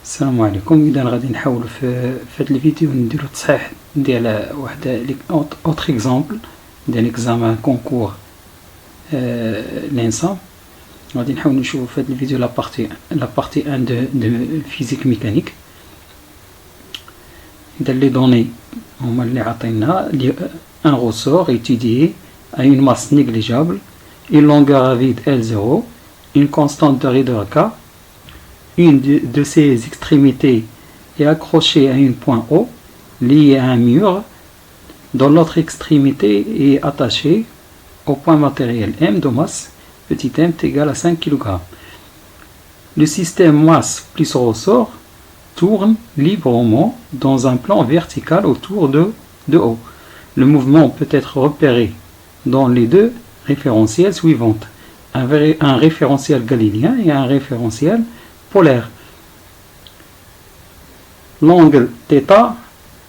السلام عليكم. اذا غادي نحاول في هذا الفيديو نديرو تصحيح ديال واحد اوتر اكزامبل ديال اكزامان كونكور لانسا. غادي نحاول نشوف في هذا الفيديو لا بارتي 1 دو فيزيك ميكانيك. اذا لي دوني هما اللي عطينا un ressort étudié à une masse négligeable, une longueur à vide L0, une constante de raideur K. Une de ses extrémités est accrochée à un point O lié à un mur, dont l'autre extrémité est attachée au point matériel M de masse petit m est égal à 5 kg. Le système masse plus ressort tourne librement dans un plan vertical autour de O. Le mouvement peut être repéré dans les deux référentiels suivants, un référentiel galiléen et un référentiel polaire. L'angle θ,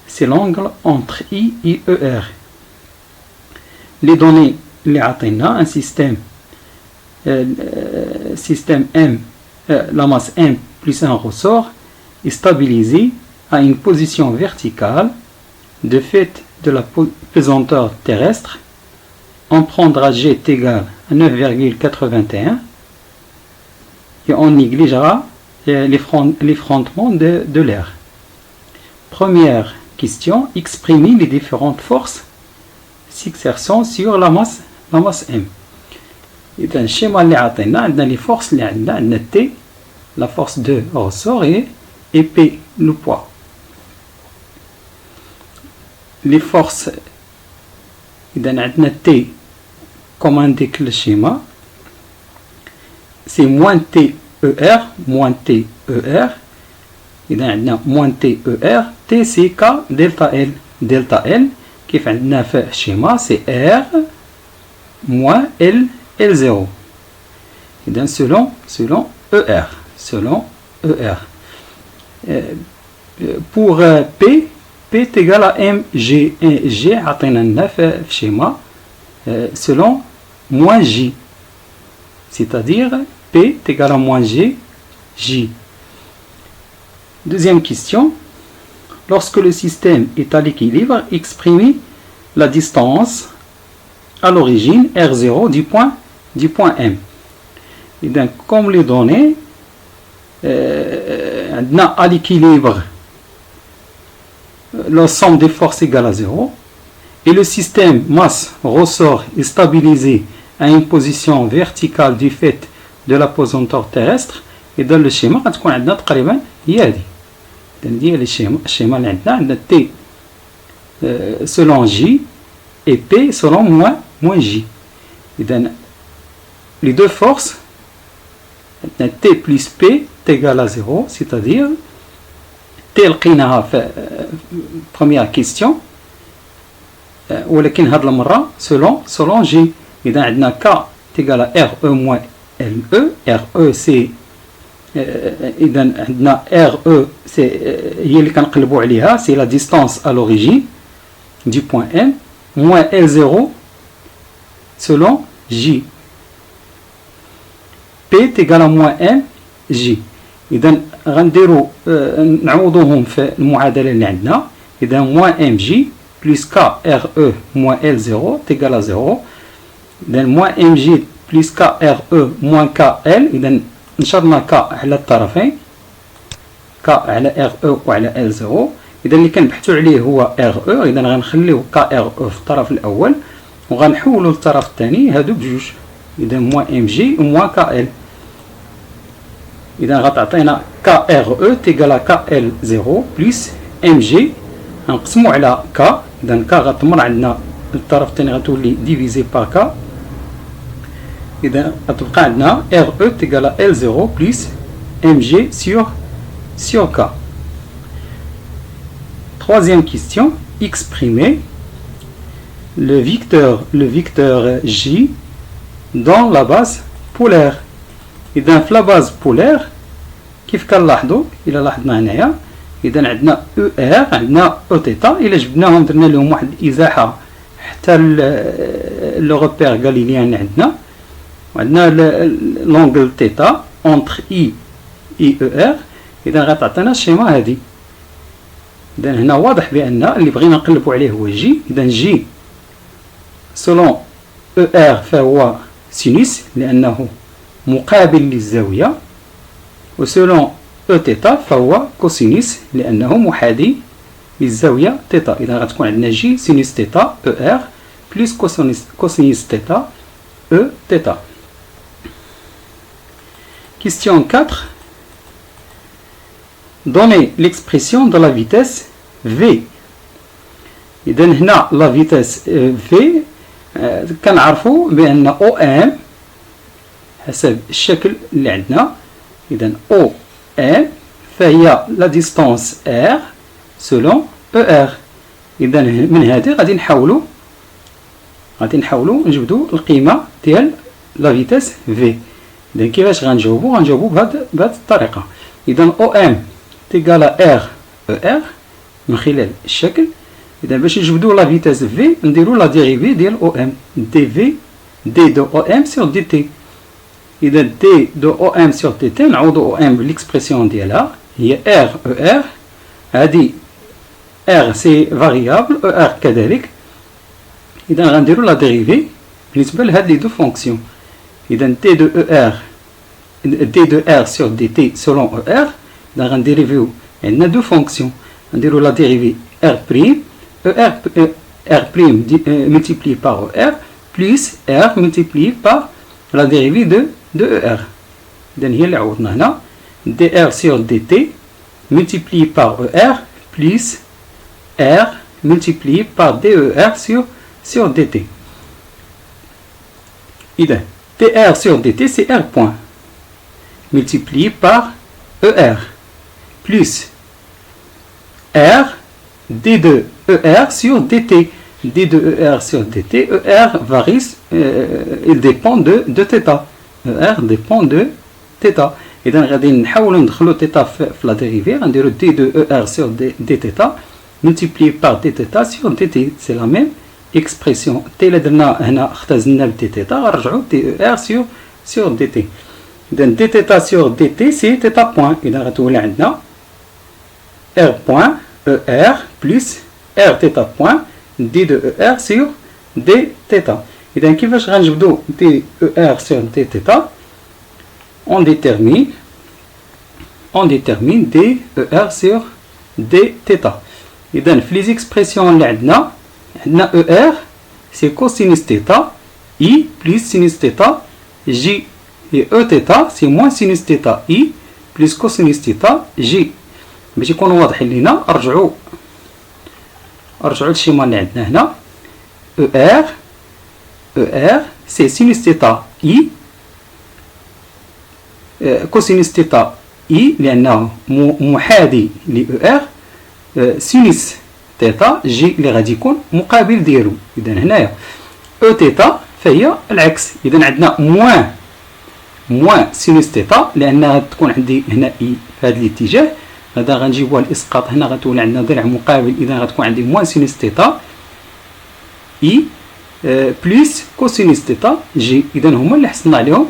c'est l'angle entre I et ER. Les données, les atteindre, un système M, la masse M plus un ressort est stabilisé à une position verticale de fait de la pesanteur terrestre. On prendra G est égal à 9,81 et on négligera l'effrontement de l'air. Première question, exprimer les différentes forces s'exerçant sur la masse M. إذا الشيما اللي عطينا عندنا les forces اللي عندنا T, la force de ressort et P, le poids. Les forces إذا عندنا T comme indique le schéma, c'est moins TER, moins TER. إذا عندنا moins TER, T c'est K delta L. Delta L كيف عندنا في الشيما c'est R moins L0. إذا selon ER. Selon ER. Pour P est égal à mg. G عطينا لنا في الشيما selon moins J. C'est-à-dire P est égal à moins G, J. Deuxième question. Lorsque le système est à l'équilibre, exprimez la distance à l'origine R0 du point M. Et donc, comme les données, à l'équilibre, la somme des forces égale à 0. Et le système masse ressort est stabilisé à une position verticale du fait de la pesanteur terrestre. Et dans le schéma غتكون عندنا تقريبا هي هذه. ندير الشيما اللي عندنا T selon J et P selon moins J. إذا les deux forces T plus P est égal à 0, c'est-à-dire T لقيناها في première question. ولكن هذه المرة selon G. إذا عندنا K égal à RE moins LE. RE c'est إذا عندنا RE هي اللي كنقلبوا عليها, c'est la distance à l'origine du point M, moins L0 selon J. P est égal à moins M J. إذا غنديروا نعوضوهم في المعادلة اللي عندنا. إذا moins MJ plus KRE moins L0 est égal à 0. إذا moins MJ plus KRE moins KL. إذا نشرنا K على الطرفين, K على RE وعلى L0. إذا اللي كنبحثوا عليه هو RE. إذا غنخليو KRE في الطرف الأول وغنحولوا للطرف الثاني هادو بجوج. إذا moins MJ moins KL. إذا غتعطينا KRE تيغال KL0 بلس MG غنقسمو على K. إذا K غتمر عندنا الطرف الثاني غتولي ديفيزي بار K. إذا غتبقى عندنا RE تيغال L0 بلس MG sur K. Troisième question, exprimer le vecteur J dans la base polaire. إذا في لا باز بولير كيف كنلاحظوا إلا لاحظنا هنايا إذا عندنا ER عندنا Oθ. إلا جبناهم درنا لهم واحد الإزاحة حتى لو غوبير غاليليان اللي عندنا وعندنا لونغل θ entre I et ER. إذا غتعطينا الشيما هذه. إذا هنا واضح بأن اللي بغينا نقلبوا عليه هو جي. إذا جي سولون او ار فهو سينوس لأنه مقابل للزاوية، وسولون او تيتا فهو كوسينوس لأنه محاذي للزاوية تيتا. إذا غتكون عندنا جي سينوس تيتا او ار بلس كوسينوس تيتا او تيتا. Question 4. Donnez l'expression de la vitesse V. إذا هنا la vitesse V كنعرفوا بأن OM حسب الشكل اللي عندنا. إذا OM فهي la distance R selon ER. إذا من هذه غادي نحاولوا نجبدوا القيمة ديال la vitesse V. إذا كيفاش غنجاوبوا بهذه الطريقة. إذا OM تيكال R ER من خلال الشكل. إذا باش نجبدوا لا فيتاس في نديروا لا ديريفي ديال OM دي في دي دو OM سور دي تي. إذا دي دو OM سور دي تي نعوضوا OM بالإكسبرسيون ديالها هي R ER. هذه R سي فاريابل ER كذلك. إذا غنديروا لا ديريفي بالنسبة لهاد لي دو فونكسيون. إذا دي دو ER دي دو R سور دي تي سولون ER. إذا غنديريفيو عندنا دو فونكسيون. نديرو لا ديريفي R prime R prime multiplié par ER plus R multiplié par la dérivée de ER. إذا هي اللي عوضنا هنا dr sur dt multiplié par ER plus R multiplié par DER sur dt. إذا dr sur dt c'est R point multiplié par ER plus R d de ER sur dt. d de ER sur dt, ER varie, il dépend de θ. ER dépend de θ. إذا غادي نحاولوا ندخلوا θ في لا ديريفي. غنديروا d de ER sur dθ multiplié par dθ sur dt. C'est la même expression. t اللي درنا هنا اختزلنا ب dθ غنرجعوا dER sur dt. إذا dθ sur dt c'est θ point. إذا غتولي عندنا R point ER plus R θ point d de ER sur d θ. إذا كيفاش غنجبدو d ER sur d θ؟ on détermine d ER sur d θ. إذا في لي إكسبرسيون اللي عندنا ER c'est cosinus θ I plus sinus θ J et E θ c'est moins sinus θ I plus cosinus θ J. باش يكون واضح لينا رجعوا للشيما اللي عندنا هنا ER سي سينوس ثيتا اي كوسينوس ثيتا اي لانه محاذي ل ER سينوس ثيتا جي اللي غادي يكون مقابل ديالو. اذا هنايا او ثيتا فهي العكس. اذا عندنا موان سينوس ثيتا لانها تكون عندي هنا اي في هذا الاتجاه. هذا غنجيبوها الاسقاط هنا غتولي عندنا ضلع مقابل. اذا غتكون عندي موان سينوس ثيتا اي بلس كوسينوس ثيتا جي. اذا هما اللي حصلنا عليهم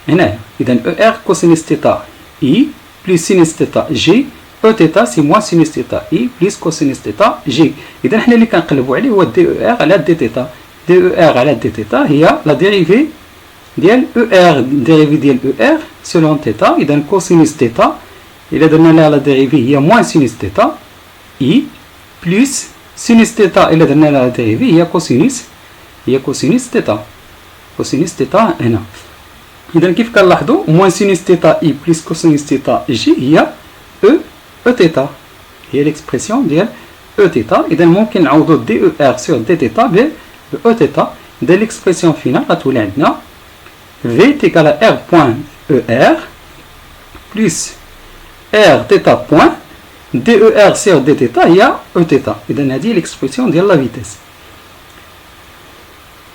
هنايا. اذا او ار كوسينوس ثيتا اي بلس سينوس ثيتا جي او ثيتا سي موان سينوس ثيتا اي بلس كوسينوس ثيتا جي. اذا حنا اللي كنقلبوا عليه هو دي او ار على دي ثيتا. دي او ار على دي ثيتا هي لا ديريفي ديال او ار ديريفي ديال او ار سولون ثيتا. اذا كوسينوس ثيتا إلا درنا لها لا ديريفي هي موان سينوس ثيتا اي بلس سينوس ثيتا. إلا درنا لها لا ديريفي هي كوسينوس ثيتا. كوسينوس ثيتا هنا. إذا كيف كنلاحظوا موان سينوس ثيتا اي بلس كوسينوس ثيتا جي هي او ثيتا. هي ليكسبرسيون ديال او ثيتا. إذا ممكن نعوضوا دي او ار سور دي ثيتا ب او ثيتا. دي ليكسبرسيون فينال غتولي عندنا في تيكال ار بوان او ار بلس R θ point DER sur d θ هي E θ. إذا هذه l'expression de la vitesse.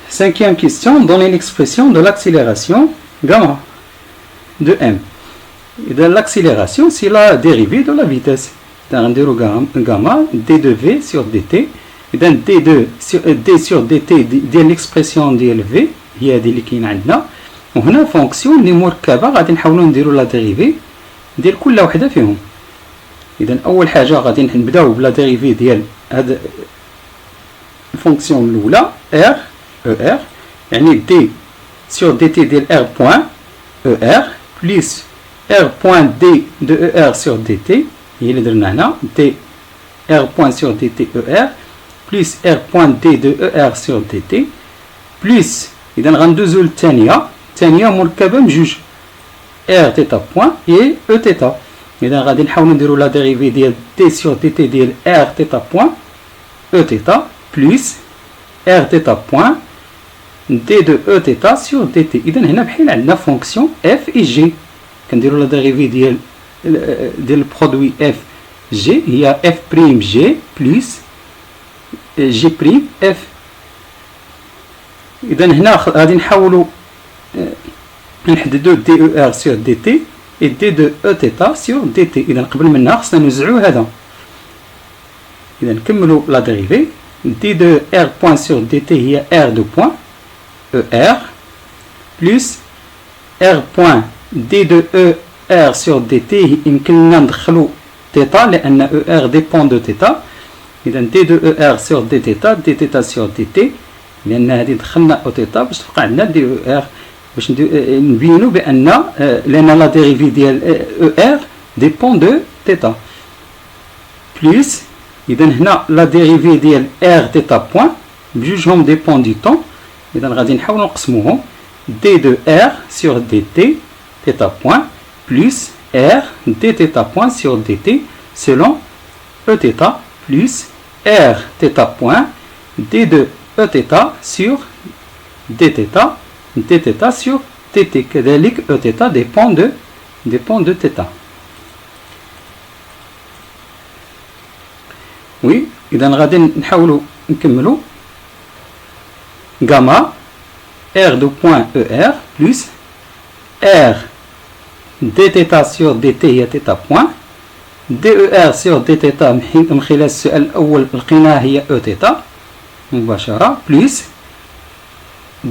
Cinquième question, donnez l'expression de l'accélération gamma de m. إذا l'accélération c'est la dérivée de la vitesse. إذا غنديرو gamma d de v sur dt. إذا d sur dt ديال l'expression ديال v هي هذه اللي كاينه عندنا. وهنا فونكسيون اللي مركبه غادي نحاولوا نديرو لا ديريفي ديال كل وحده فيهم. اذا اول حاجه غادي نبداو بلا ديريفي ديال هاد الفونكسيون الاولى ار او ار، يعني دي سور دي تي ديال ار بوان او ار بليس ار بوان دي دو او ار سور دي تي، هي اللي درنا هنا دي ار بوان سور دي تي او ار بليس ار بوان دي دو او ار سور دي تي بليس. اذا غندوزو للثانيه، الثانيه مركبه من جوج ار تيتا بوان اي او تيتا. اذا غادي نحاولوا نديروا لا ديريفي ديال دي سور دي تي ديال ار تيتا بوان او تيتا بليس ار تيتا بوان دي دو او تيتا سور دي تي. اذا هنا بحال عندنا فونكسيون اف اي جي، كنديروا لا ديريفي ديال البرودوي اف جي هي اف بريم جي بليس جي بريم اف. اذا هنا غادي نحاولوا نحددوا دي او ار سور دي تي et d de e θ sur dt. إذا قبل منها خصنا نوزعو هذا. إذا نكملو لا ديريفي d de r point sur dt هي r de point e r plus r point d de e r sur dt يمكننا ندخلو θ لأن e r dépend de θ. إذا d de e r sur d θ sur dt لأن هذه دخلنا o θ باش تبقى عندنا d e r باش نبينو بان لان لا ديريفي ديال او ار ديبون دو تيتا بليس. اذا هنا لا ديريفي ديال ار تيتا بوان بجوجهم ديبون دو طون. اذا غادي نحاولو نقسموهم دي دو ار سور دي تي تيتا بوان بليس ار دي تيتا بوان سور دي تي سيلون او تيتا بليس ار تيتا بوان دي دو او تيتا سور دي تيتا dθ sur tt. كذلك e θ dépend de θ. oui. إذا غادي نحاولوا نكملوا gamma r de point er plus r dθ sur dt هي θ point der sur dθ من خلال السؤال الأول لقيناها هي e θ مباشرة plus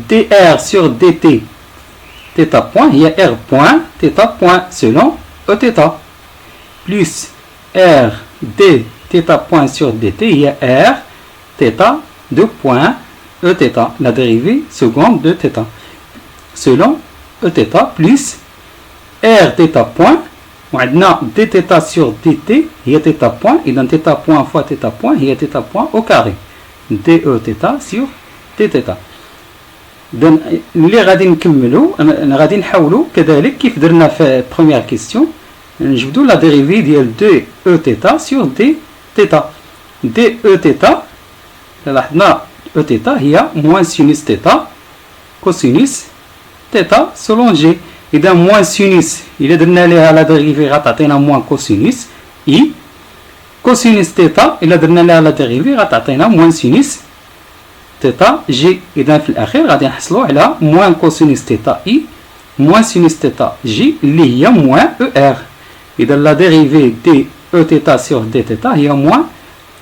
dr sur dt θ point هي r point θ point selon e θ plus r d θ point sur dt هي r θ de point e θ la dérivée seconde de θ selon e θ plus r θ point وعندنا dθ sur dt هي θ point. إذا θ point fois θ point هي θ point au carré de θ sur dθ. إذن اللي غادي نكملو غادي نحاولو كذلك كيف درنا في بروميير كيستيون نجبدو لا ديريفي ديال دو او تيتا سور دي تيتا. دي او تيتا لاحظنا او تيتا هي موان سينوس تيتا كوسينوس تيتا سولون جي. إذا موان سينوس إلا درنا ليها لا ديريفي غتعطينا موان كوسينوس إي كوسينوس تيتا إلا درنا ليها لا ديريفي غتعطينا موان سينوس تيتا جي. إذا في الأخير غادي نحصلو على موان كوسينوس تيتا إي موان سينوس تيتا جي اللي هي موان او ار. إذا لا ديريفي دي او تيتا سور دي تيتا هي موان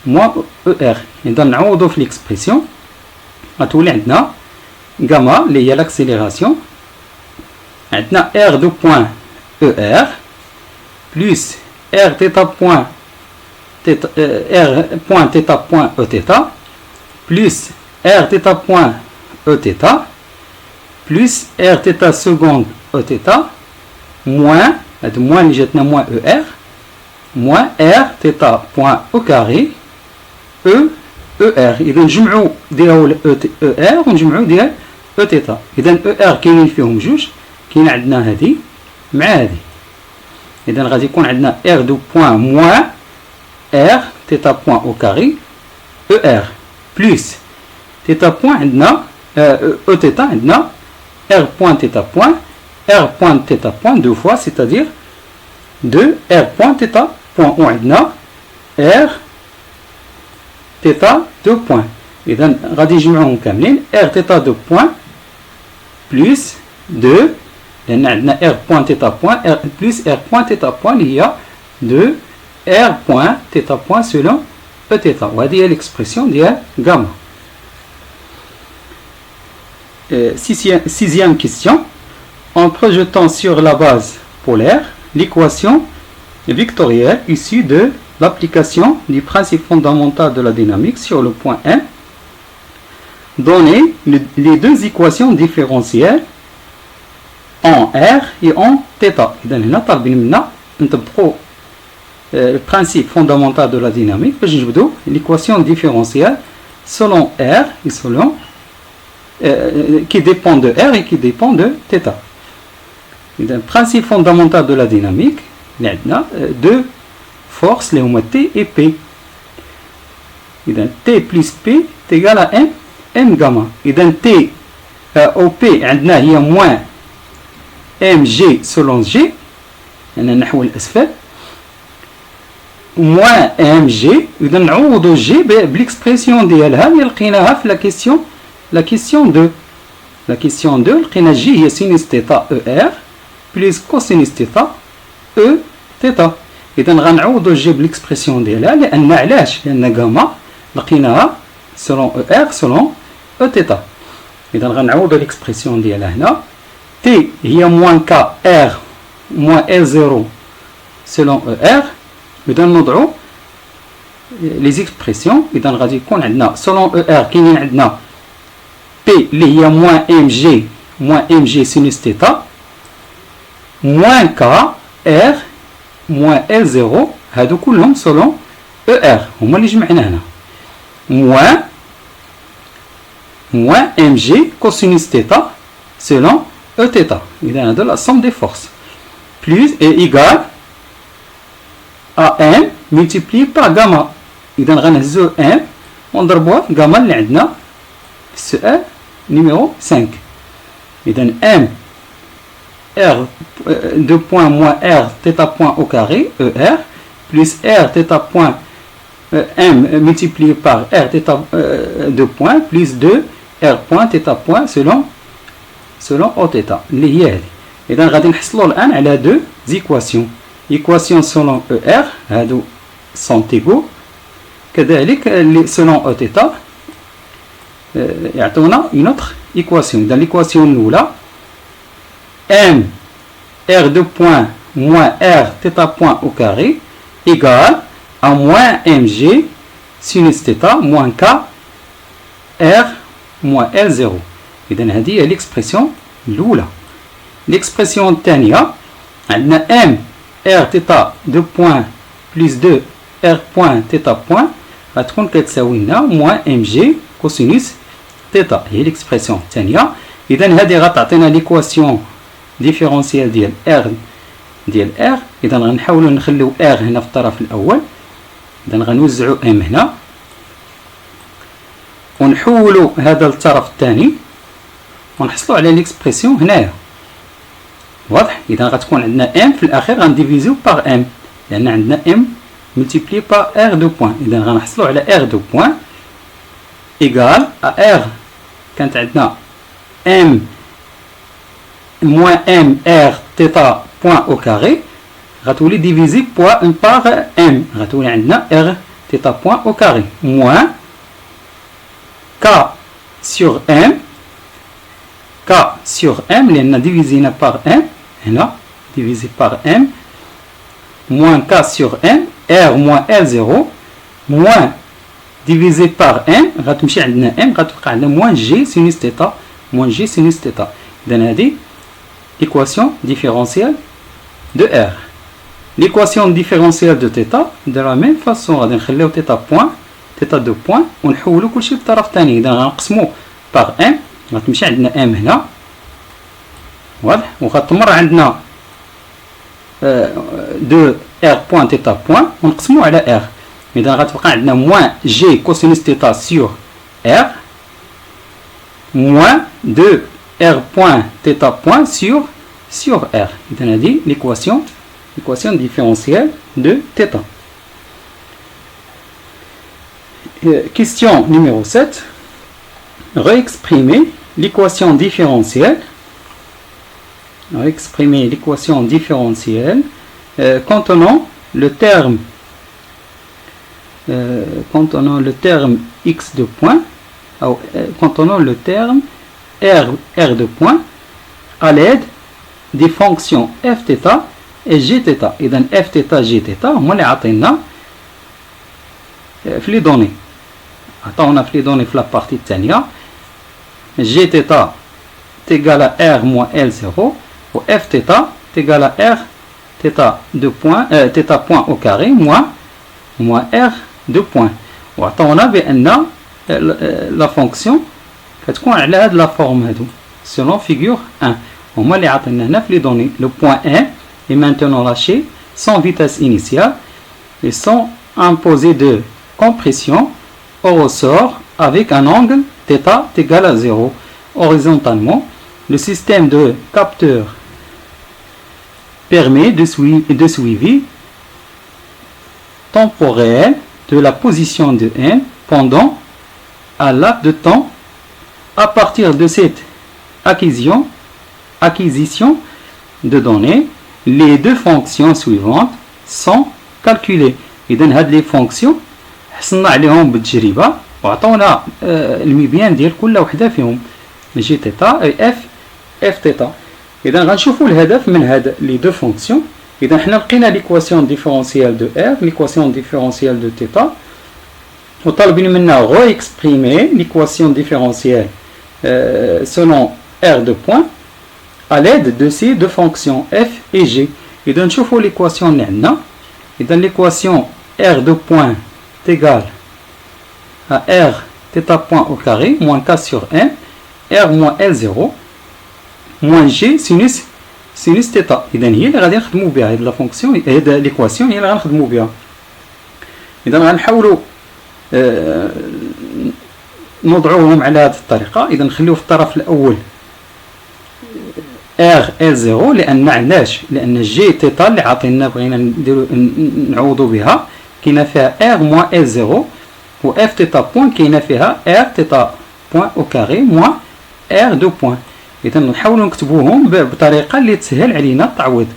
او ار. إذا نعوضو في ليكسبرسيون غتولي عندنا غاما اللي هي لاكسيليراسيون عندنا ار دو بوان او ار بلس ار تيتا بوان تيتا ار بوان تيتا بوان او تيتا بلس r θ point e θ plus r θ seconde e θ moins هاد moins اللي جاتنا moins e r moins r θ point au carré e r. إذا نجمعو ديال e r ونجمعو ديال e θ. إذا e r كاينين فيهم جوج، كاين عندنا هادي مع هادي. إذا غادي يكون عندنا r دو point moins r θ point au carré e r plus θ point عندنا e θ عندنا r point θ point r point θ point deux fois c'est-à-dire 2 r point θ point وعندنا r θ deux point. إذا غادي نجمعوهم كاملين r θ deux point plus 2 لأن عندنا r point θ point plus r point θ point اللي هي 2 r point θ point selon e θ. وهذه هي l'expression ديال gamma. Sixième question. En projetant sur la base polaire l'équation vectoriel issu de l'application du principe fondamental de la dynamique sur le point M. Donner les deux équations différentielles en R et en θ. إذا هنا طالبين منا نطبقوا le principe fondamental de la dynamique باش نجبدوا l'équation différentielle selon R et selon qui dépend de R et qui dépend de θ. إذا principe fondamental de la dynamique اللي عندنا deux forces اللي هما T et P. إذا T plus P est égal à M gamma. إذا T au P عندنا هي moins mg selon G. أنا نحو الأسفل moins mg. إذا نعوضوا G بالإكسبرسيون ديالها اللي لقيناها في la question 2. La question 2 لقينا G هي sinus θ ER plus cosinus θ E θ. إذا غنعوضوا G بالإكسبرسيون ديالها لأن علاش؟ لأن غاما لقيناها selon ER selon E θ. إذا غنعوضوا الإكسبرسيون ديالها هنا T هي moins K R moins L0 selon ER. إذا نوضعوا les expressions. إذا غادي يكون عندنا selon ER كاينين عندنا P اللي هي moins mg sinus θ moins K R moins L0 هادو كلهم selon ER هما اللي جمعنا هنا moins mg cosinus θ selon E θ. إذا هذا la somme des forces plus est égal à M multiplié par gamma. إذا غنهزو M ونضربوها في gamma اللي عندنا في السؤال numéro 5. إذا M R 2 points moins R θ point au carré ER plus R θ point M multiplié par R θ 2 points plus 2 R point θ point selon O θ اللي هي هذه. إذا غادي نحصلوا الآن على deux équations. Équation selon ER هادو sont égaux. كذلك selon O θ يعطونا une autre équation. إذا l'équation الأولى M R 2 points moins R θ point au carré égale à moins mg sinus θ moins K R moins L0. إذا هذه هي l'expression الأولى. l'expression الثانية عندنا M R θ 2 points plus 2 R point θ point غتكون كتساوي لنا moins mg cosinus θ. هي l'expression الثانية. إذا هذه غتعطينا l'équation ديفيرونسيال ديال R. إذا غنحاولوا نخليو R هنا في الطرف الأول. إذا غنوزعوا M هنا ونحولوا هذا للطرف الثاني ونحصلوا على ليكسبرسيون هنايا. واضح؟ إذا غتكون عندنا M في الأخير غنديفيزيو باغ M لأن عندنا M multiplié par R 2 points. إذا غنحصلوا على R 2 points égal à R كانت عندنا M moins M R θ point au carré غتولي ديفيزي par M غتولي عندنا R θ point au carré moins K sur M لأن ديفيزينا par M هنا divisé par M moins K sur M R moins L0 moins divisé par M غتمشي عندنا M غتوقع عندنا moins G sinus θ إذا هذه l'équation différentielle de R. l'équation différentielle de θ de la même façon غادي نخليو θ point θ 2 point ونحولو كلشي للطرف الثاني. إذا غنقسمو par M غتمشي عندنا M هنا واضح وغتمر عندنا 2 R point θ point ونقسمو على R. إذا غتبقى عندنا moins G cosinus θ sur R moins 2 R point θ point sur R. إذا هذه l'équation différentielle de θ. Question numéro 7. Réexprimer l'équation différentielle. Réexprimer l'équation différentielle contenant le terme x de point, contenant le terme r de point à l'aide des fonctions f θ جي تيتا. إذا اف تيتا جي تيتا هما اللي عطينا في لي دوني، عطاونا في لي دوني في لابارتي الثانية. جي تيتا تيغال ار موان ال زيرو، و اف تيتا تيغال ار تيتا دو بوان تيتا بوان او كاري موان ار دو بوان. وعطاونا بأن لا فونكسيون كتكون على هاد لا فورم هادو selon figure 1. هما اللي عطينا هنا في لي دوني. لو بوان 1 est maintenant lâché sans vitesse initiale et sans imposer de compression au ressort avec un angle θ égal à 0. Horizontalement, le système de capteur permet de suivi temporel de la position de n pendant un laps de temps. À partir de cette acquisition de données, les deux fonctions suivantes sont calculées. إذن هاد لي فونكسيون حصلنا عليهم بالتجربة وعطونا المبيان ديال كل وحدة فيهم جي تيتا اف تيتا. إذا غنشوفوا الهدف من هاد لي دو فونكسيون. إذا حنا لقينا ليكواسيون ديفيرونسيال دو ار، ليكواسيون ديفيرونسيال دو تيتا، وطالبين منا غو اكسبريمي ليكواسيون ديفيرونسيال selon r de point à l'aide de ces deux fonctions f et g. إذا نشوفوا l'équation اللي عندنا. إذا l'équation r de point est égale à r θ point au carré moins k sur m r moins L0 moins g sinus θ. إذا هي اللي غادي نخدموا بها هاد لا فونكسيون، هاد l'équation هي اللي غنخدموا بها. إذا غنحاولوا نوضعوهم على هذه الطريقة. إذا نخليو في الطرف الأول ار ال 0 لأن علاش؟ لأن جي تيتا اللي عاطينا بغينا نديرو نعوضو بها كاينة فيها ار موان ال 0 و اف تيتا بوان كاينة فيها ار تيتا بوان او كاري موان ار دو بوان. إذا نحاولو نكتبوهم بطريقة اللي تسهل علينا التعويض.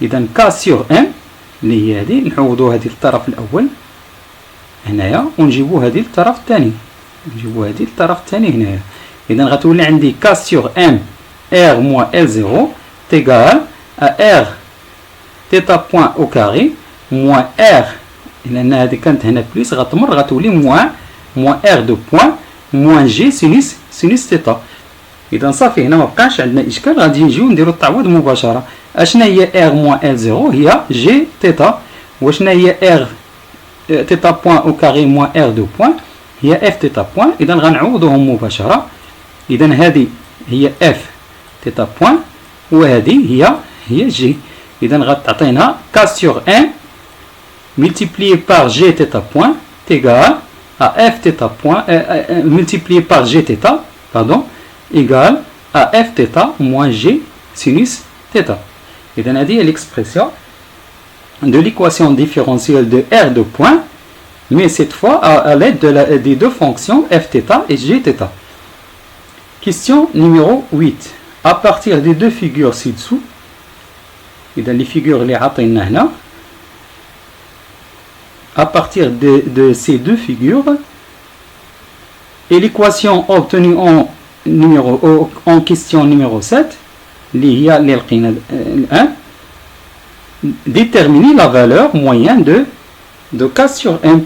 إذا كا سيغ ام اللي هي هادي نعوضو هادي للطرف الأول هنايا ونجيبو هادي للطرف الثاني، نجيبو هادي للطرف الثاني هنايا. إذا غتولي عندي كا سيغ ام r moins L0 est égal à r θ point au carré moins r لأن هذه كانت هنا بليس غتمر غتولي moins r de point moins g sinus θ. إذا صافي هنا مبقاش عندنا إشكال، غادي نجيو نديرو التعويض مباشرة. أشنا هي r moins L0 هي g θ، وشنا هي r θ point au carré moins r de point هي f θ point. إذا غنعوضوهم مباشرة. إذا هذه هي f θ point وهذه هي g. إذا غتعطينا k sur 1 multiplié par g θ point égal à f θ point multiplié par g θ pardon égal à f θ moins g sinus θ. إذا هذه هي l'expression de l'équation différentielle de r de point, mais cette fois à l'aide des deux fonctions f θ et g θ. Question numéro 8. À partir des deux figures ci-dessous, et dans les figures les عطينا à partir de ces deux figures, et l'équation obtenue en question numéro 7, اللي هي اللي لقينا 1, déterminer la valeur moyenne de k sur m.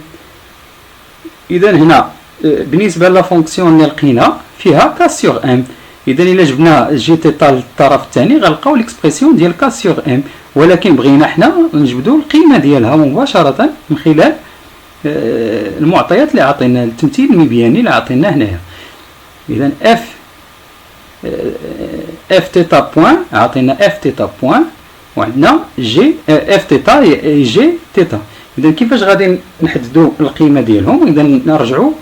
إذا هنا بالنسبة لا فونكسيون اللي لقينا فيها k sur m. إذا إلا جبنا جي تيتا للطرف الثاني غنلقاو ليكسبرسيون ديال كا سيغ ام، ولكن بغينا حنا نجبدو القيمة ديالها مباشرة من خلال المعطيات اللي عطينا التمثيل المبياني اللي عطينا هنايا. إذا اف تيتا بوان عطينا اف تيتا بوان وعندنا جي اف تيتا جي تيتا. إذا كيفاش غادي نحددو القيمة ديالهم؟ إذا نرجعو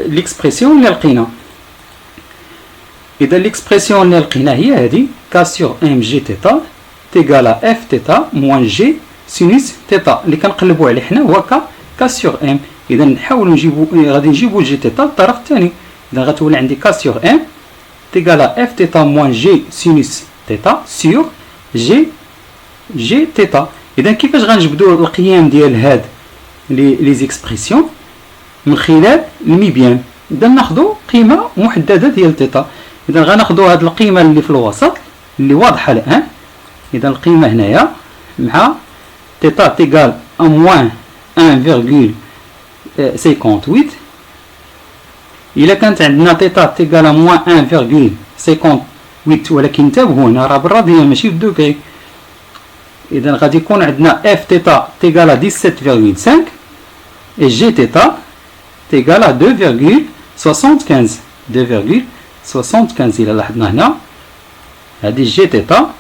ليكسبرسيون اللي لقينا. إذا l'expression اللي لقينا هي هذه k sur m g θ تيغال à f θ moins g sinus θ اللي كنقلبوا عليه حنا هو k sur m. إذا نحاولوا غادي نجيبوا g θ للطرف الثاني. إذا غتولي عندي k sur m تيغال à f θ moins g sinus θ sur g θ. إذا كيفاش غنجبدوا القيم ديال هاد لي زيكسبرسيون؟ من خلال المبيان. إذا ناخذوا قيمة محددة ديال θ. إذا غناخذوا هاد القيمة اللي في الوسط اللي واضحة الآن إذا القيمة هنايا مع تيتا تيغال à moins 1,58. إلا كانت عندنا تيتا تيغال à moins 1,58 ولكن انتبهوا هنا راه بالراديان ماشي بالدوغري. إذا غادي يكون عندنا اف تيتا تيغال à 17,5 et g تيتا تيغال à 2,75. 2,75 إلا لاحظنا هنا هذه جي تيتا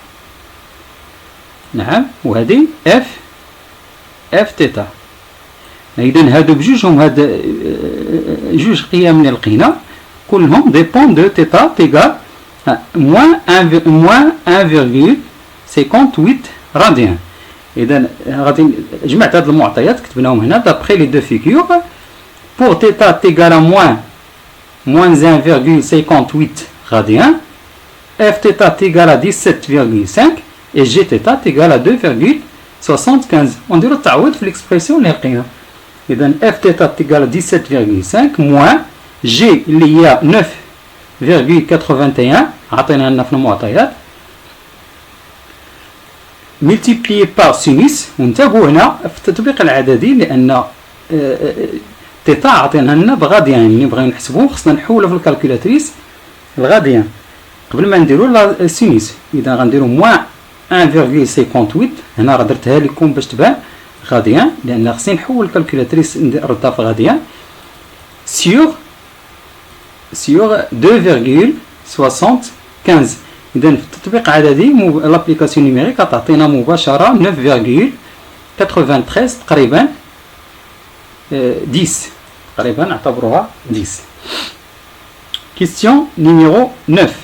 نعم وهذه اف تيتا. إذا هادو بجوج هم هاد جوج قيم اللي لقينا كلهم ديبون دو تيتا تيغال موان 1,58 راديان. إذا غادي جمعت هاد المعطيات كتبناهم هنا دابخي لي دو فيغور. بور تيتا تيغال à moins 1,58 radiens, f θ égale à 17,5 et g θ égale à 2,75. On dirait التعويض في l'expression اللي لقينا. إذا f θ égale à 17,5 moins g اللي هي 9,81 عطينا لنا في المعطيات multiplié par sinus. وانتبهوا هنا في التطبيق العددي لأن تيتا عطينا لنا بغاديان. ملي بغينا نحسبوه خصنا نحولو في الكالكولاتريس الغاديان قبل ما نديرو لا سينيس. اذا غنديرو موان 1,58 هنا راه درتها لكم باش تبان غاديان لان خصني نحول الكالكولاتريس نردها في غاديان سيغ 2,75. اذا في التطبيق العددي لابليكاسيون نيميريك تعطينا مباشره 9,93 تقريبا 10 تقريبا نعتبروها 10. Question numéro 9.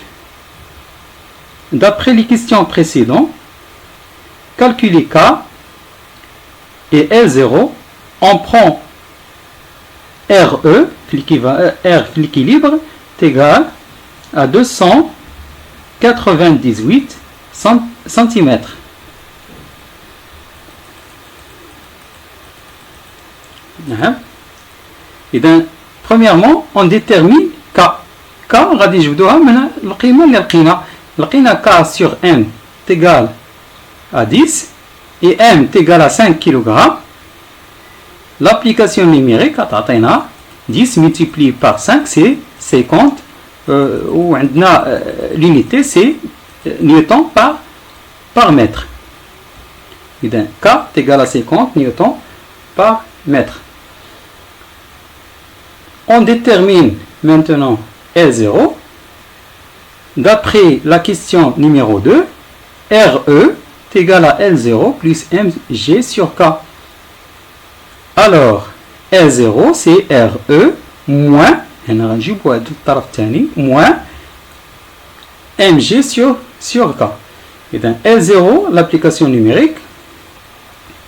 D'après les questions précédentes, calculer K et L0, on prend RE, R l'équilibre, est égal à 298 cm. إذا premièrement on détermine K. K غادي نجبدوها من القيمة اللي لقينا K sur M égal à 10 et M égal à 5 kg. L'application numérique تعطينا 10 multiplié par 5 c'est 50 وعندنا l'unité c'est newton par mètre. إذا K égal à 50 newton par mètre. On détermine maintenant L0. D'après la question numéro 2, RE est égal à L0 plus mg sur K. Alors, L0 c'est RE moins, moins mg sur K. Et donc L0, l'application numérique,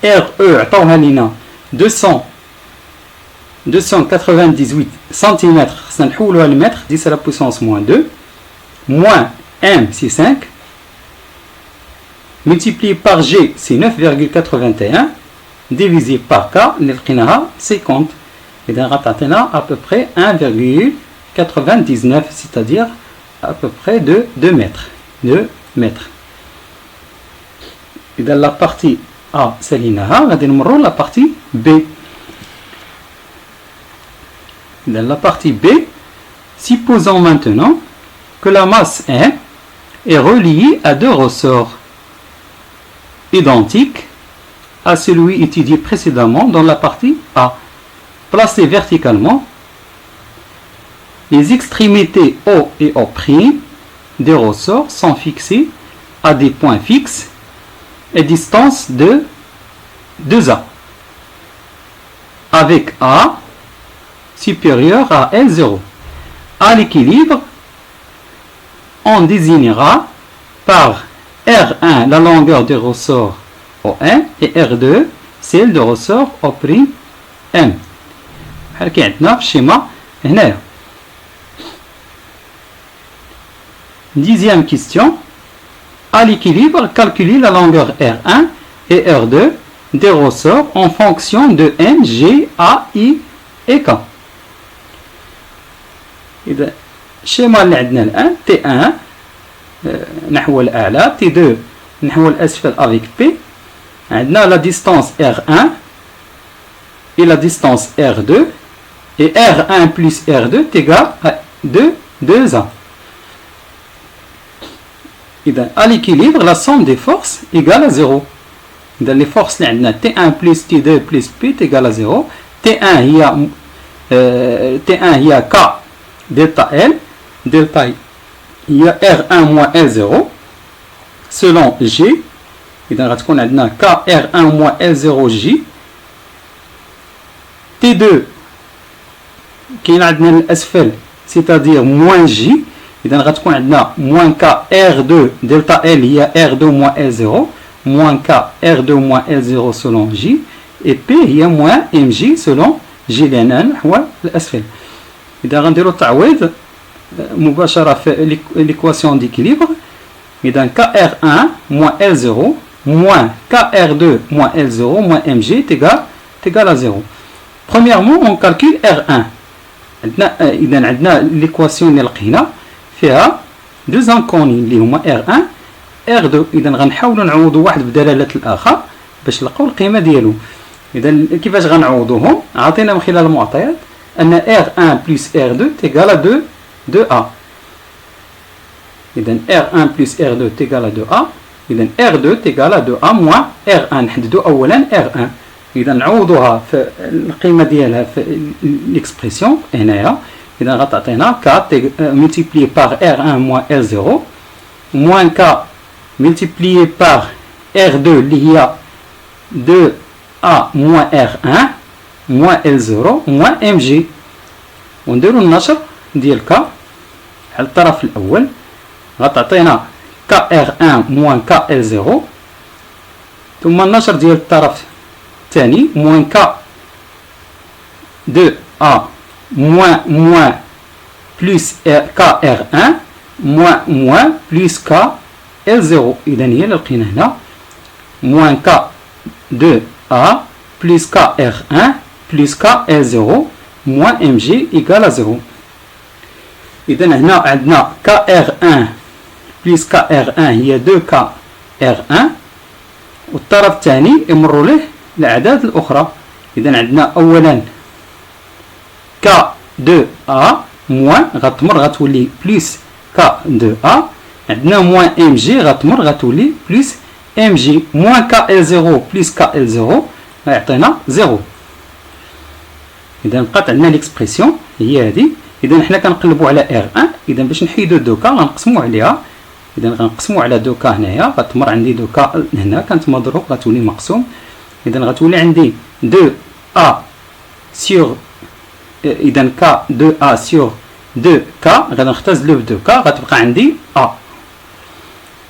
RE, 298 cm, c'est le mètre, 10 à la puissance moins 2, moins M, c'est 5, multiplié par G, c'est 9,81, divisé par K, 50. Et donc, on a à peu près 1,99, c'est-à-dire à peu près de 2 mètres. 2 mètres. Et dans la partie A, c'est la partie B. Dans la partie B, supposons maintenant que la masse M est reliée à deux ressorts identiques à celui étudié précédemment dans la partie A. Placés verticalement, les extrémités O et O' des ressorts sont fixées à des points fixes et distance de 2A, avec A supérieur à L0. À l'équilibre, on désignera par R1 la longueur des ressorts O1 et R2 celle de ressort O'M. بحال عندنا في الشيما هنايا. Dixième question. À l'équilibre, calculer la longueur R1 et R2 des ressorts en fonction de N, G, A, I et K. إذا الشيما اللي عندنا الآن T1 نحو الأعلى، T2 نحو الأسفل avec P. عندنا la distance R1 et la distance R2, et R1 plus R2 est égal à 2A. Et à l'équilibre, la somme des forces est égale à 0. Dans les forces, T1 plus T2 plus P est égal à 0. T1 il y a K delta L. Delta il y a R1 moins L0 selon G. Et dans la on a K R1 moins L0 J. T2 qui est l'asphalt, c'est-à-dire moins J. Et dans on a moins K R2 delta L, il y a R2 moins L0. Moins K R2 moins L0 selon J. Et P, il y a moins MJ selon J لأن هو الأسفل. إذا غنديرو التعويض مباشرة في l'équation d'équilibre. إذا KR1 moins L0 moins KR2 moins L0 moins MG est égal à 0. Premièrement, on calcule R1. إذا عندنا l'équation اللي لقينا فيها deux inconnus اللي هما R1 R2. إذا غنحاولوا نعوضوا واحد بدلالة الآخر باش نلقاو القيمة ديالو. إذا كيفاش غنعوضوهم؟ عطينا من خلال المعطيات أن R1 plus R2 est égal à 2A. إذا R1 plus R2 est égal à 2A. إذا R2 est égal à 2A moins R1. نحددو أولا R1. إذا نعوضوها في القيمة ديالها في الإكسبرسيون هنايا. إذا غتعطينا K multiplié par R1 moins R0 moins K multiplié par R2 اللي هي 2A moins R1 moins L0 moins MG. ونديرو النشر ديال K على الطرف الأول غتعطينا KR1 moins KL0 ثم النشر ديال الطرف الثاني moins K2A moins plus KR1 moins plus KL0. إذا هي اللي لقينا هنا moins K2A plus KR1 plus KL0 moins MG égale à 0. إذا هنا عندنا KR1 plus KR1 هي 2KR1 والطرف الثاني يمر له الأعداد الأخرى. إذا عندنا أولا K2A moins غتمر غتولي plus K2A. عندنا moins MG غتمر غتولي plus MG moins KL0 plus KL0 غيعطينا 0. إذا بقات عندنا ليكسبرسيون هي هذه. إذا حنا كنقلبوا على R1. إذا باش نحيدو 2K غنقسمو عليها. إذا غنقسمو على 2K هنايا غتمر عندي 2K هنا كانت مضروب غتولي مقسوم. إذا غتولي عندي 2A sur إذا K2A sur 2K غادي نختزلو ب 2K غتبقى عندي A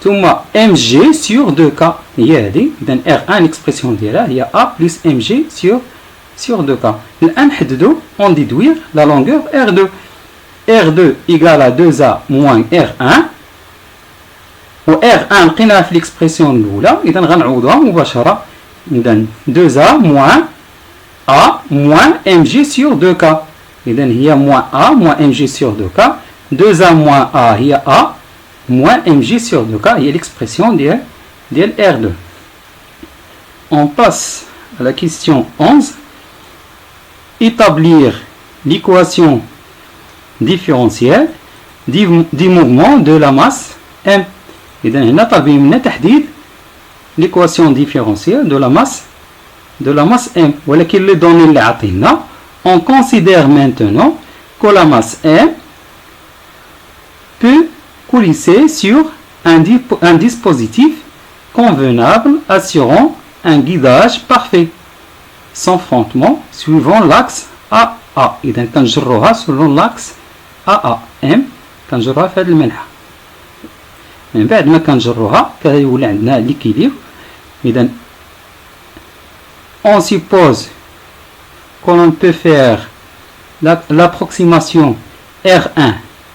ثم MG sur 2K هي هذه. إذا R1 ليكسبرسيون ديالها هي A plus MG sur 2K. الآن نحددو on déduire la longueur R2. R2 égale à 2A moins R1 و R1 لقيناها في ليكسبرسيون الأولى. إذا غنعوضوها مباشرة. إذا 2A moins A moins MG sur 2K. إذا هي moins A moins MG sur 2K. 2A moins A هي A moins MG sur 2K هي l'expression ديال R2. On passe à la question 11. Établir l'équation différentielle du mouvement de la masse M. إذا هنا طالبين منا تحديد l'équation différentielle de la masse M. ولكن les données اللي عطينا on considère maintenant que la masse M peut coulisser sur un dispositif convenable assurant un guidage parfait sans frottement suivant l'axe AA. إذا كنجروها selon l'axe AA M كنجروها في هذه المنحة. من بعد ما كنجروها كيولي عندنا l'équilibre. إذا on suppose que l'on peut faire l'approximation R1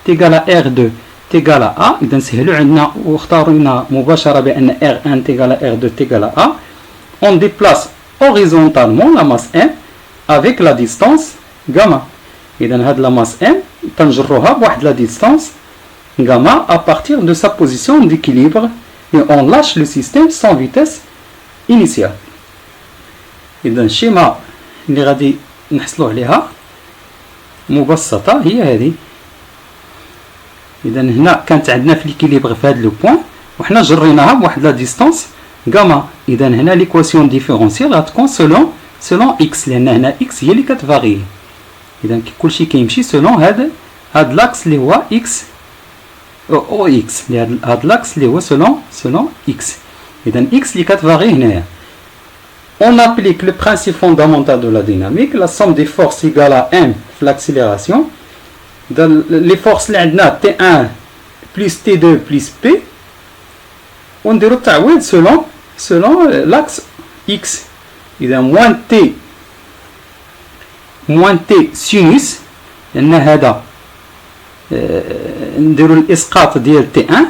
égale à R2 égale à A. إذا نسهلو عندنا واختارنا مباشرة بأن R1 égale à R2 égale à A. On déplace horizontalement la masse M avec la distance gamma. إذا هاد la masse M كنجروها بواحد la distance gamma à partir de sa position d'équilibre et on lâche le système sans vitesse initiale. إذا الشيما اللي غادي نحصلوا عليها مبسطة هي هذه. إذا هنا كانت عندنا في ليكيليبر في هذا لو بوين وحنا جريناها بواحد لا ديستانس غاما. إذا هنا ليكواسيون ديفيرونسيال غتكون سولون إكس، لأن هنا إكس هي اللي كتفاغي. إذا كلشي كيمشي سولون هاد لاكس اللي هو إكس أو إكس، هاد لاكس اللي هو سولون إكس. إذا إكس اللي كتفاغي هنايا. On applique le principe fondamental de la dynamique, la somme des forces égale à M في l'accélération. Les forces اللي عندنا T1 plus T2 plus P ونديرو التعويض selon l'axe X. إذا moins T sinus، لأن هذا نديرو الإسقاط ديال T1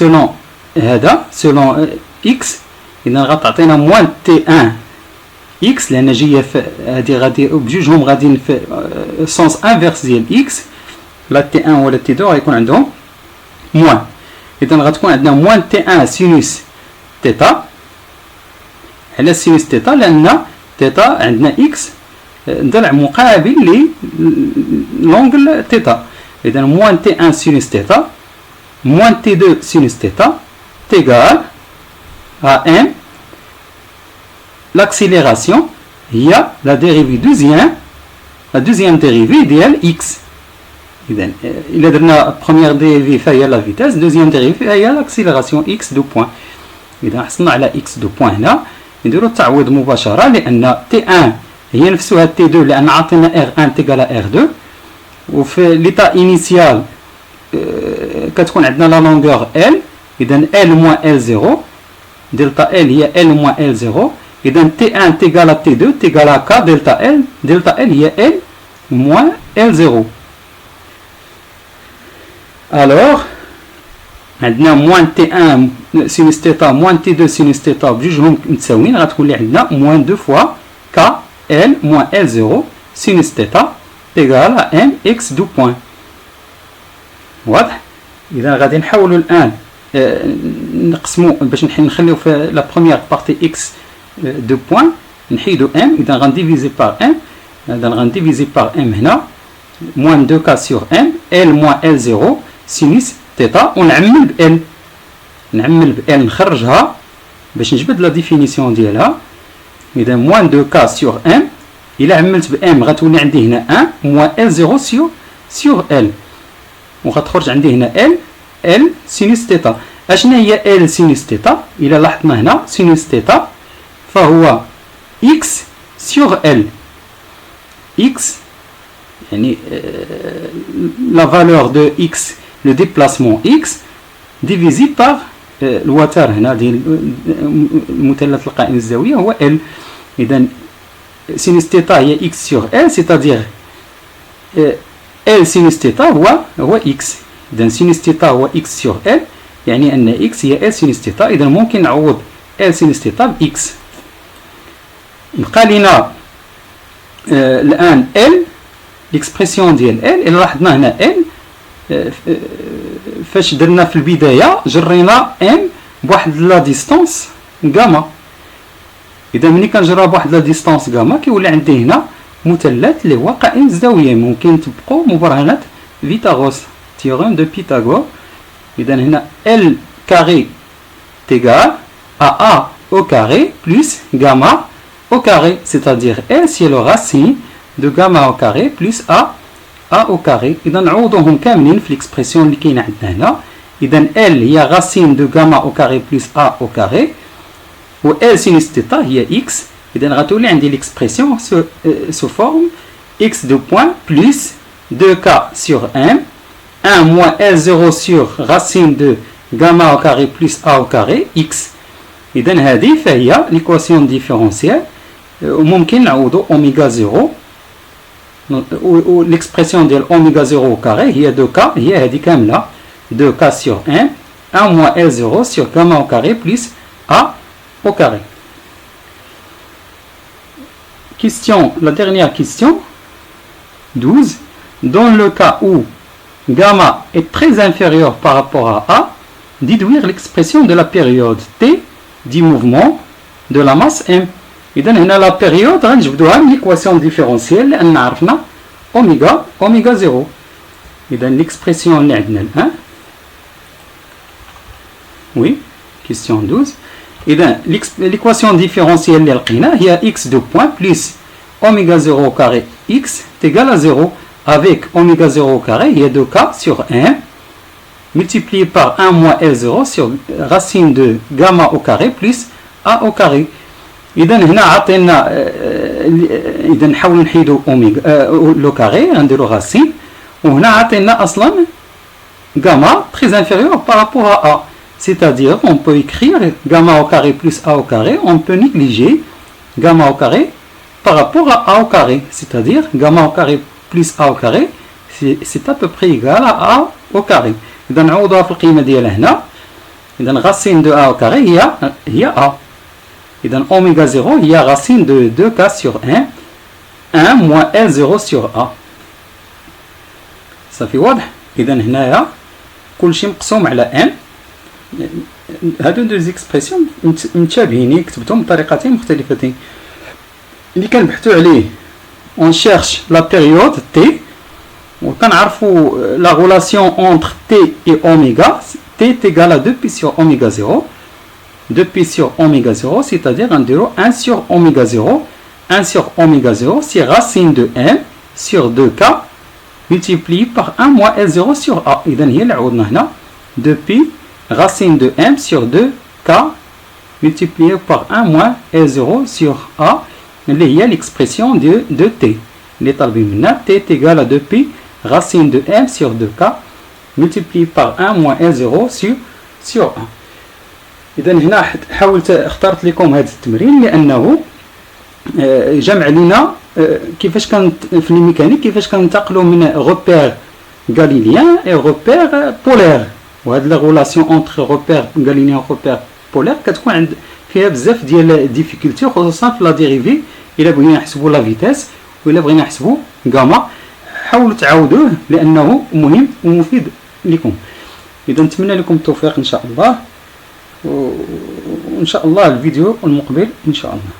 selon هذا selon X. إذا غتعطينا موان تي ان إكس، لأن جاية هادي غادي بجوجهم غاديين في سونس انفيرس ديال إكس، لا تي ان ولا تي دو غيكون عندهم موان. إذا غتكون عندنا موان تي ان سينوس تيتا على سينوس تيتا، لأن تيتا عندنا إكس ضلع مقابل لونغل تيتا. إذا موان تي ان سينوس تيتا موان تي دو سينوس تيتا تيغال à M. L'accélération هي la dérivée la deuxième dérivée ديال X. إذا إلا درنا première dérivée فهي la vitesse، deuxième dérivée هي l'accélération X دو بوين. إذا حصلنا على X دو بوين هنا نديرو التعويض مباشرة، لأن T1 هي نفسها T2 لأن عطينا R1 تيغال R2، وفي ليتا إنيسيال كتكون عندنا لا لونغور L. إذا L moins L0 delta L هي L moins L0. إذا T1 تيغال à T2 تيغال à K delta L. delta L هي L moins L0. alors عندنا moins T1 sinus θ moins T2 sinus θ بجوجهم متساويين، غتكون لي عندنا moins 2 fois K L moins L0 sinus θ تيغال à M X دو بوين. واضح؟ إذا غادي نحاولوا الآن نقسمو باش نخليو في لا بروميير بارتي اكس دو بوين نحيدو ام. اذا غنديفيزي بار ام، اذا غنديفيزي بار ام هنا موان 2 كا سور ام ال موان ال 0 سينيس تيتا، ونعمل ب ال نخرجها باش نجبد لا ديفينيسيون ديالها. اذا موان 2 كا سور ام الا عملت ب ام غتولي عندي هنا 1 موان ال 0 سور ال، وغتخرج عندي هنا ال سينوس تيتا. اشنا هي ال سينوس تيتا؟ الى لاحظنا هنا سينوس تيتا فهو اكس سور ال. اكس يعني لا فالور دو اكس لو ديبلاسمون اكس ديفيزي بار الوتر هنا ديال المثلث القائم الزاويه هو ال. اذا سينوس تيتا هي اكس سور ال، سيتادير ال سينوس تيتا هو اكس. إذا سينوس تيتا هو إكس سور إل، يعني أن إكس هي إل سينوس تيتا. إذا ممكن نعوض إل سينوس تيتا بإكس. بقى لينا الآن إل ليكسبرسيون ديال إل. إلا لاحظنا هنا إل فاش درنا في البداية جرينا إم بواحد لا ديستانس غاما. إذا ملي كنجرى بواحد لا ديستانس غاما كيولي عندي هنا مثلث اللي هو قائم الزاوية. ممكن تبقوا مبرهنات فيثاغورس théorème de Pythagore. إذا هنا L carré est égal à A au carré plus gamma au carré, c'est-à-dire L c'est le racine de gamma au carré plus A au carré. إذا نعوضهم كاملين في l'expression اللي كاينة عندنا هنا. إذا L هي racine de gamma au carré plus A au carré، و L sinus θ هي X. إذا غتولي عندي l'expression sous forme X de point plus 2K sur M 1 moins L0 sur racine de gamma au carré plus A au carré X. إذا هذه فهي l'équation différentielle. وممكن نعوضو أوميغا 0 و l'expression ديال أوميغا 0 au carré هي 2K، هي هذه كاملة 2K sur 1 1 moins L0 sur gamma au carré plus A au carré. Question, la dernière question 12. Dans le cas où gamma est très inférieur par rapport à A, déduire l'expression de la période t du mouvement de la masse m. إذا هنا la période غنجبدوها من l'équation différentielle لأن عرفنا أوميغا 0. إذا l'expression اللي عندنا الآن oui question 12. إذا l'équation différentielle اللي لقينا هي x de point plus oméga 0 au carré x est égal à 0 avec oméga 0 au carré il y a 2k sur 1 multiplié par 1 moins L0 sur racine de gamma au carré plus a au carré. إذا هنا عطينا إذا نحاول نحيدو أوميغا لو كاري نديرو راسين وهنا عطينا أصلا gamma très inférieur par rapport à a. C'est-à-dire on peut écrire gamma au carré plus a au carré, on peut négliger gamma au carré par rapport à a au carré. C'est-à-dire gamma au carré plus a au carré c'est à peu près égal à a au carré. إذا نعوضوها في القيمة ديالها هنا. إذا racine de a au carré هي a. إذا oméga 0 هي racine de 2k sur 1 moins L0 sur a. صافي واضح. إذا هنايا كلشي مقسوم على n. هادو دوز اكسبرسيون متشابهين كتبتهم بطريقتين مختلفتين. اللي كنبحثوا عليه on cherche la période t وكنعرفوا la relation entre t et oméga. t est égal à 2pi sur oméga 0. 2pi sur oméga 0, c'est-à-dire 1 sur oméga 0. 1 sur oméga 0, c'est racine de n sur 2k multiplié par 1 moins L0 sur a. إذا هي اللي عوضنا هنا 2pi racine de m sur 2k multiplié par 1 moins L0 sur a اللي هي l'expression de t. اللي طالبين منا t est égal à 2pi racine de m sur 2k multiplié par 1 moins L0 sur a. إذا هنا حاولت اخترت لكم هذا التمرين لأنه جمع لنا كيفاش كانت في الميكانيك كيفاش كننتقلوا من روبير غاليليان اي روبير بولير. وهاد لا غولاسيون اونتر روبير غاليليان و روبير بولير كتكون عند فيها بزاف ديال ديفيكولتي خصوصا في لا ديريفي. الا بغينا نحسبوا لا فيتاس ولا بغينا نحسبوا غاما حاولوا تعاودوه لانه مهم ومفيد لكم. اذا نتمنى لكم التوفيق ان شاء الله وان شاء الله الفيديو المقبل ان شاء الله.